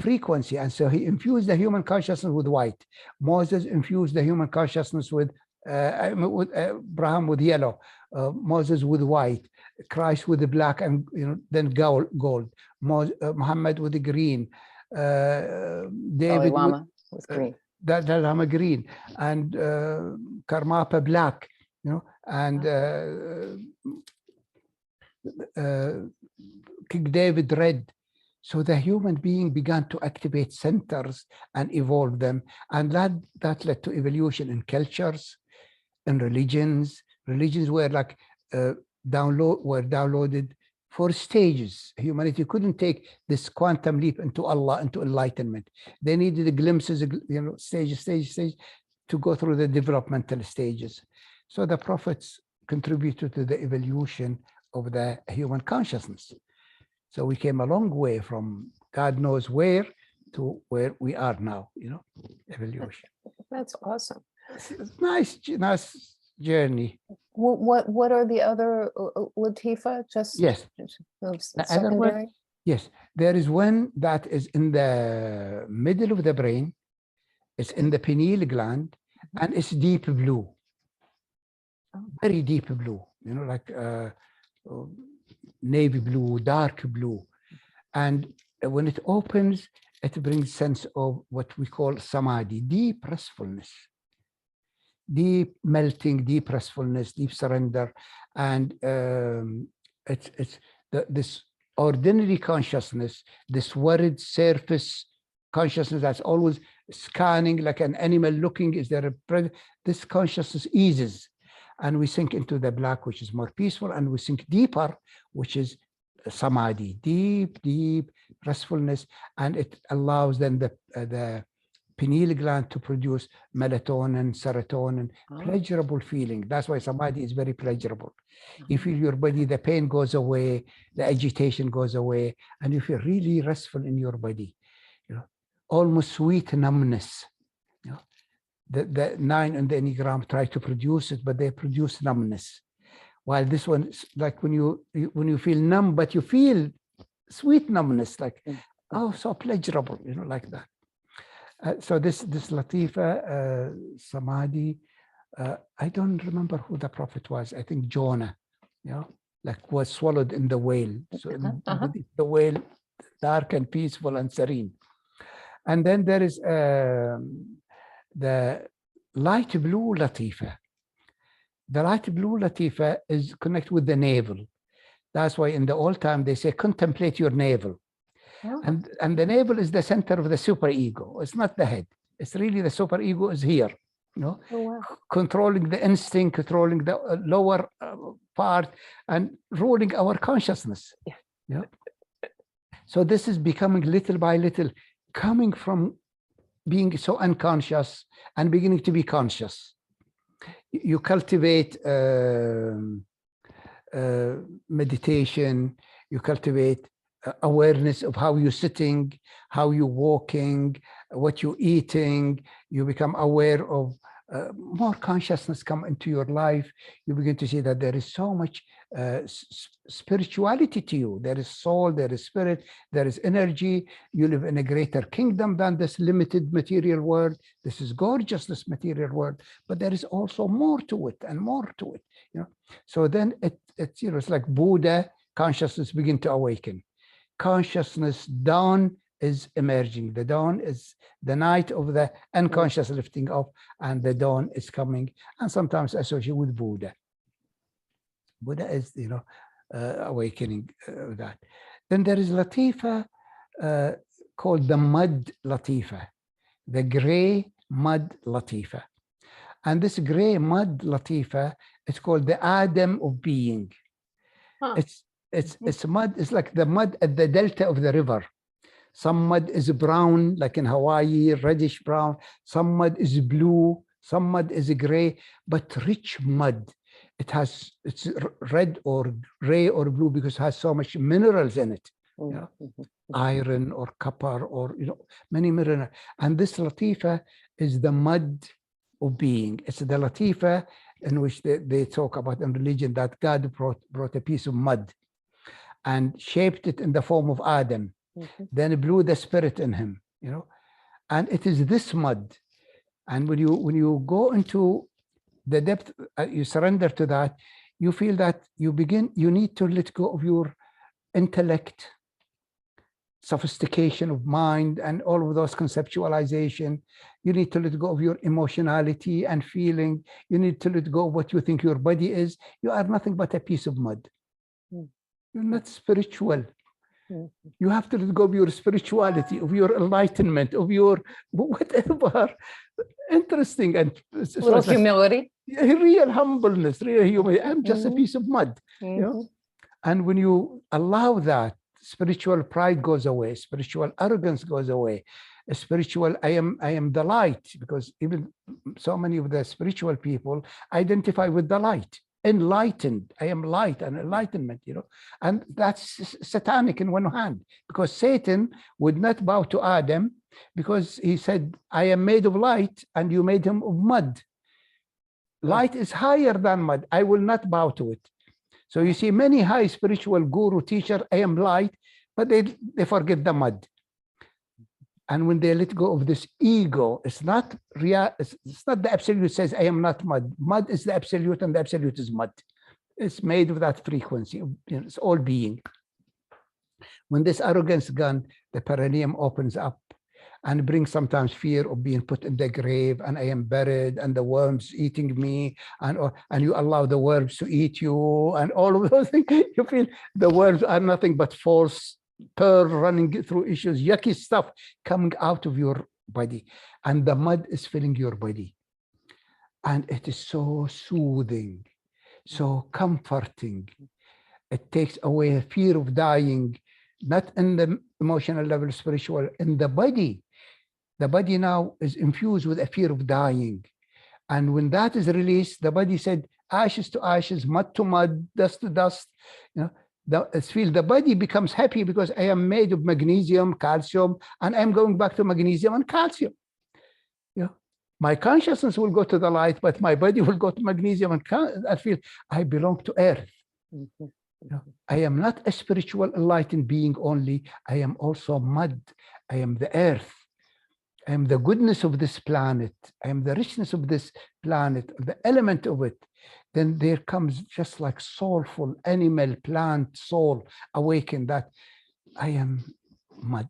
frequency. And so he infused the human consciousness with white. Moses infused the human consciousness with Abraham with yellow, Moses with white, Christ with the black, and then gold, Muhammad with the green, David Lama with green. Dalai Lama green, and Karmapa black, and King David red. So the human being began to activate centers and evolve them, and that led to evolution in cultures, in religions. Religions were like downloaded for stages. Humanity couldn't take this quantum leap into Allah, into enlightenment. They needed the glimpses, stage to go through the developmental stages. So the prophets contributed to the evolution of the human consciousness. So we came a long way from God knows where to where we are now, evolution. That's awesome. It's nice journey. What are the other Latifa? Just yes. Secondary? Yes, there is one that is in the middle of the brain. It's in the pineal gland, and it's deep blue, very deep blue. Like navy blue, dark blue, and when it opens, it brings sense of what we call samadhi, deep restfulness. Deep melting, deep restfulness, deep surrender. And it's this ordinary consciousness, this worried surface consciousness that's always scanning like an animal looking, is there a predator? This consciousness eases, and we sink into the black, which is more peaceful, and we sink deeper, which is samadhi, deep restfulness, and it allows then the pineal gland to produce melatonin, serotonin, pleasurable feeling. That's why samadhi is very pleasurable. You feel your body, the pain goes away, the agitation goes away, and you feel really restful in your body. Almost sweet numbness. The 9 in the Enneagram try to produce it, but they produce numbness. While this one, like when you feel numb, but you feel sweet numbness, like, oh, so pleasurable, like that. So this Latifa, Samadhi, I don't remember who the prophet was. I think Jonah. like was swallowed in the whale. So the whale, dark and peaceful and serene. And then there is the light blue Latifa. The light blue Latifa is connected with the navel. That's why in the old time they say contemplate your navel. And the navel is the center of the superego. It's not the head. It's really the superego is here, you know, controlling the instinct, controlling the lower part, and ruling our consciousness. Yeah. So this is becoming little by little, coming from being so unconscious and beginning to be conscious. You cultivate meditation, you cultivate awareness of how you're sitting, how you're walking, what you're eating. You become aware of more consciousness come into your life. You begin to see that there is so much spirituality to you. There is soul, there is spirit, there is energy. You live in a greater kingdom than this limited material world. This is gorgeous, this material world, but there is also more to it and more to it. You know, so then it's, you know, it's like Buddha consciousness begin to awaken. Consciousness dawn is emerging. The dawn is the night of the unconscious lifting up, and the dawn is coming, and sometimes associated with Buddha. Buddha is, you know, awakening that. Then there is Latifa called the mud Latifa, the gray mud Latifa. And this gray mud Latifa is called the Adam of being. It's mud. It's like the mud at the delta of the river. Some mud is brown, like in Hawaii, reddish brown. Some mud is blue. Some mud is gray, but rich mud. It's red or gray or blue because it has so much minerals in it. You know? Iron or copper or, you know, many minerals. And this Latifa is the mud of being. It's the Latifa in which they talk about in religion that God brought a piece of mud and shaped it in the form of Adam, then blew the spirit in him, you know, and it is this mud. And when you go into the depth, you surrender to that, you feel that you need to let go of your intellect, sophistication of mind, and all of those conceptualization. You need to let go of your emotionality and feeling. You need to let go of what you think your body is. You are nothing but a piece of mud. You're not spiritual. You have to let go of your spirituality, of your enlightenment, of your whatever. Interesting and little humility. Real humbleness, real humility. I'm just a piece of mud. You know? And when you allow that, spiritual pride goes away, spiritual arrogance goes away. Spiritual, I am the light, because even so many of the spiritual people identify with the light. Enlightened, I am light and enlightenment, you know, and that's satanic in one hand, because Satan would not bow to Adam because he said, I am made of light and you made him of mud. Light is higher than mud. I will not bow to it. So you see many high spiritual guru teacher, I am light, but they forget the mud. And when they let go of this ego, it's not real. It's not the absolute says, I am not mud. Mud is the absolute, and the absolute is mud. It's made of that frequency. You know, it's all being. When this arrogance gone, the perineum opens up and brings sometimes fear of being put in the grave, and I am buried, and the worms eating me, and you allow the worms to eat you, and all of those things. You feel the worms are nothing but false pearl running through issues, yucky stuff coming out of your body, and the mud is filling your body. And it is so soothing, so comforting. It takes away a fear of dying, not in the emotional level, spiritual, in the body. The body now is infused with a fear of dying. And when that is released, the body said, ashes to ashes, mud to mud, dust to dust, you know, the body becomes happy because I am made of magnesium, calcium, and I'm going back to magnesium and calcium. Yeah, my consciousness will go to the light, but my body will go to magnesium, and I feel I belong to earth. I am not a spiritual enlightened being only. I am also mud. I am the earth. I am the goodness of this planet. I am the richness of this planet, the element of it. Then there comes just like soulful animal, plant, soul, awaken that I am mud.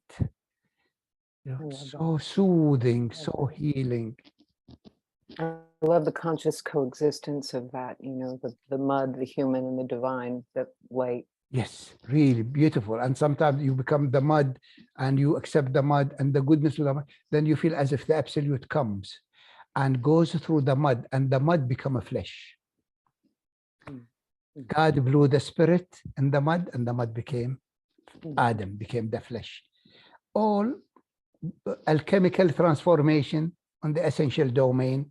You know, so soothing, so healing. I love the conscious coexistence of that, you know, the mud, the human, and the divine, the light. Yes, really beautiful. And sometimes you become the mud and you accept the mud and the goodness of the mud. Then you feel as if the absolute comes and goes through the mud, and the mud become a flesh. God blew the spirit in the mud, and the mud became Adam, became the flesh. All alchemical transformation on the essential domain,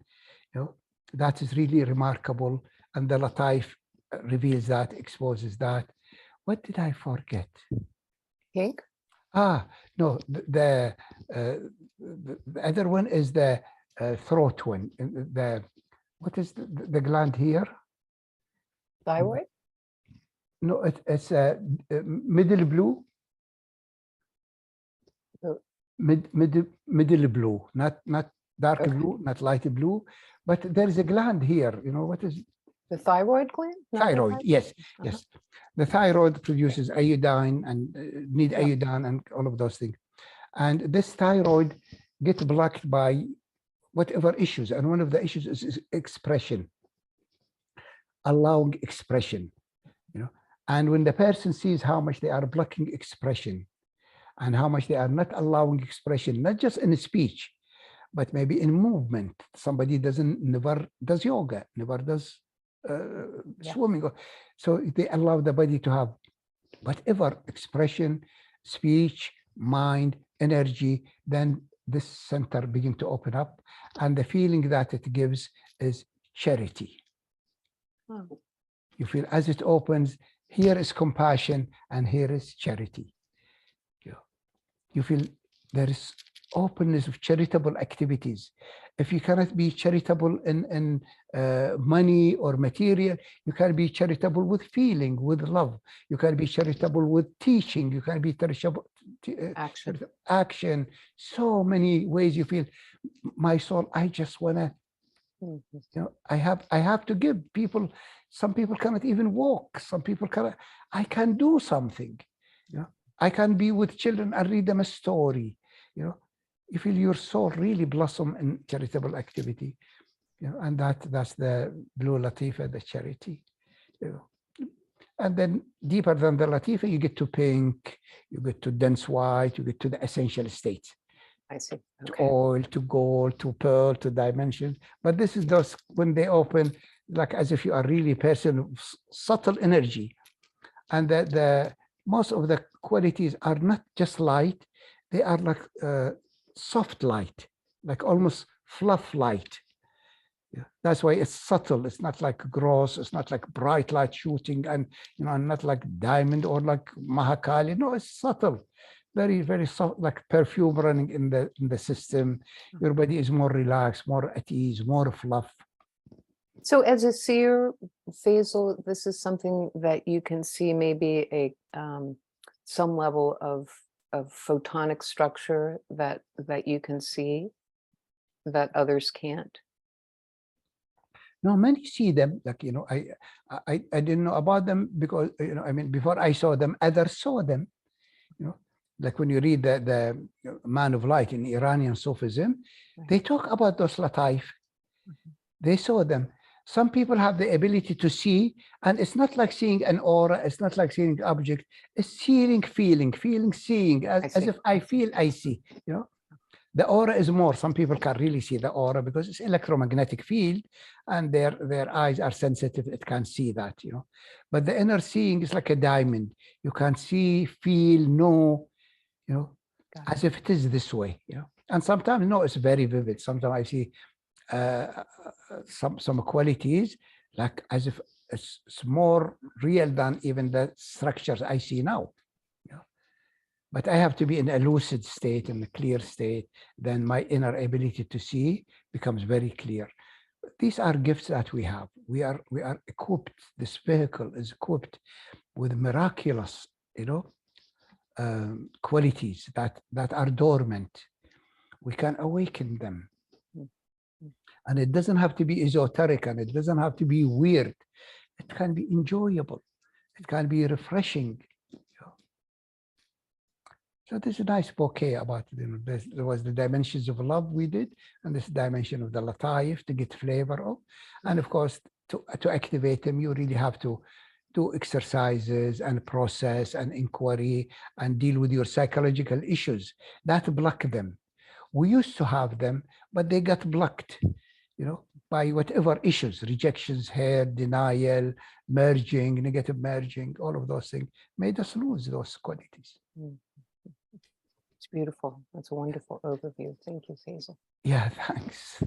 you know, that is really remarkable. And the Lataif reveals that, exposes that. What did I forget? Pink? No, the other one is the throat one. What is the gland here? Thyroid? No, it's middle blue. Middle blue, not dark blue, not light blue, but there is a gland here. You know what is the thyroid gland? Thyroid, yes, yes. The thyroid produces iodine and need iodine and all of those things. And this thyroid gets blocked by whatever issues. And one of the issues is expression, allowing expression, you know. And when the person sees how much they are blocking expression and how much they are not allowing expression, not just in speech, but maybe in movement. Somebody never does yoga, never does swimming. So they allow the body to have whatever expression, speech, mind, energy, then this center begin to open up. And the feeling that it gives is charity. You feel as it opens, here is compassion and here is charity. You feel there is openness of charitable activities. If you cannot be charitable in money or material, you can be charitable with feeling, with love. You can be charitable with teaching. You can be charitable action. So many ways you feel, my soul, I just want to, you know, I have to give people. Some people cannot even walk. Some people cannot. I can do something. You know, I can be with children and read them a story. You know, you feel your soul really blossom in charitable activity. You know, and that's the blue Latifa, the charity. You know, and then deeper than the Latifa, you get to pink, you get to dense white, you get to the essential states. I see. Okay. To oil, to gold, to pearl, to dimension. But this is those when they open, like as if you are really a person of subtle energy. And the most of the qualities are not just light, they are like soft light, like almost fluff light. Yeah. That's why it's subtle. It's not like gross. It's not like bright light shooting, and you know, not like diamond or like Mahakali. No, it's subtle, very, very soft, like perfume running in the system. Your body is more relaxed, more at ease, more fluff. So as a seer, Faisal, this is something that you can see maybe a some level of photonic structure that you can see that others can't. No, many see them, like, you know, I didn't know about them because, you know, I mean, before I saw them, others saw them, you know, like when you read the Man of Light in Iranian Sufism, they talk about those Lataif. They saw them. Some people have the ability to see, and it's not like seeing an aura, it's not like seeing an object, it's seeing, feeling, seeing, as if I feel, I see, you know. The aura is more, some people can really see the aura because it's electromagnetic field and their eyes are sensitive, it can see that, you know. But the inner seeing is like a diamond. You can see, feel, know, you know, as if it is this way, you know. And sometimes, no, it's very vivid. Sometimes I see some qualities like as if it's more real than even the structures I see now. You know? But I have to be in a lucid state, in a clear state, then my inner ability to see becomes very clear. These are gifts that we have. We are equipped, this vehicle is equipped with miraculous, you know, qualities that are dormant. We can awaken them. Mm, mm. And it doesn't have to be esoteric, and it doesn't have to be weird. It can be enjoyable. It can be refreshing. So this is a nice bouquet about, there was the dimensions of love we did, and this dimension of the Lataif to get flavor of. And of course, to activate them, you really have to do exercises and process and inquiry and deal with your psychological issues that block them. We used to have them, but they got blocked, by whatever issues, rejections, hate, denial, merging, negative merging, all of those things made us lose those qualities. Mm. It's beautiful. That's a wonderful overview. Thank you, Faisal. Yeah, thanks.